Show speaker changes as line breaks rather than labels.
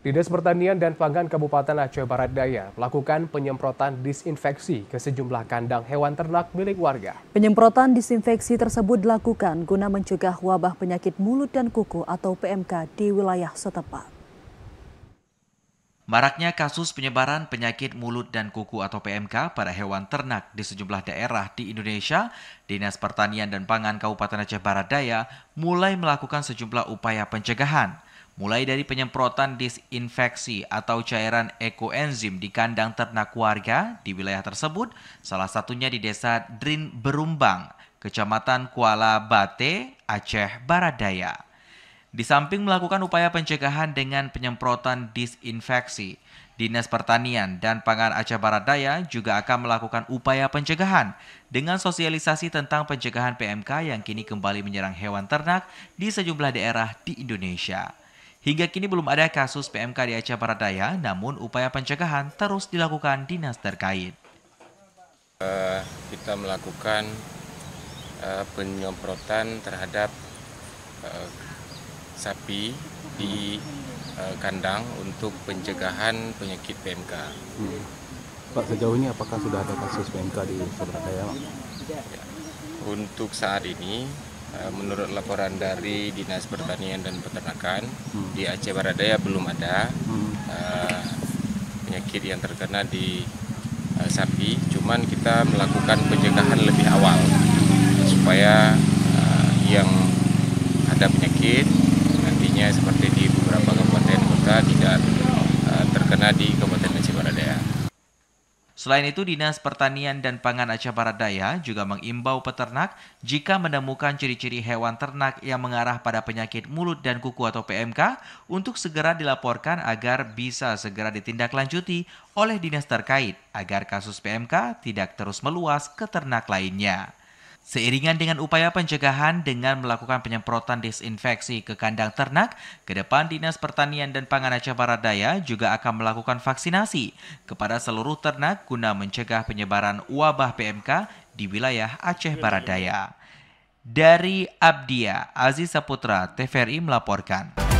Dinas Pertanian dan Pangan Kabupaten Aceh Barat Daya melakukan penyemprotan disinfeksi ke sejumlah kandang hewan ternak milik warga.
Penyemprotan disinfeksi tersebut dilakukan guna mencegah wabah penyakit mulut dan kuku atau PMK di wilayah setempat.
Maraknya kasus penyebaran penyakit mulut dan kuku atau PMK pada hewan ternak di sejumlah daerah di Indonesia, Dinas Pertanian dan Pangan Kabupaten Aceh Barat Daya mulai melakukan sejumlah upaya pencegahan. Mulai dari penyemprotan disinfeksi atau cairan ekoenzim di kandang ternak warga di wilayah tersebut, salah satunya di Desa Drin Berumbang, Kecamatan Kuala Bate, Aceh Barat Daya. Di samping melakukan upaya pencegahan dengan penyemprotan disinfeksi, Dinas Pertanian dan Pangan Aceh Barat Daya juga akan melakukan upaya pencegahan dengan sosialisasi tentang pencegahan PMK yang kini kembali menyerang hewan ternak di sejumlah daerah di Indonesia. Hingga kini belum ada kasus PMK di Aceh Barat Daya, namun upaya pencegahan terus dilakukan dinas terkait.
Kita melakukan penyemprotan terhadap sapi di kandang untuk pencegahan penyakit PMK.
Pak, sejauh ini apakah sudah ada kasus PMK di Barat Daya?
Untuk saat ini, menurut laporan dari Dinas Pertanian dan Peternakan, di Aceh Barat Daya belum ada penyakit yang terkena di sapi. Cuman kita melakukan pencegahan lebih awal supaya yang ada penyakit nantinya seperti di beberapa kabupaten kota tidak terkena di Kabupaten Aceh Barat Daya.
Selain itu, Dinas Pertanian dan Pangan Aceh Barat Daya juga mengimbau peternak jika menemukan ciri-ciri hewan ternak yang mengarah pada penyakit mulut dan kuku atau PMK untuk segera dilaporkan agar bisa segera ditindaklanjuti oleh dinas terkait agar kasus PMK tidak terus meluas ke ternak lainnya. Seiringan dengan upaya pencegahan dengan melakukan penyemprotan disinfeksi ke kandang ternak, ke depan Dinas Pertanian dan Pangan Aceh Barat Daya juga akan melakukan vaksinasi kepada seluruh ternak guna mencegah penyebaran wabah PMK di wilayah Aceh Barat Daya. Dari Abdia, Aziz Saputra, TVRI melaporkan.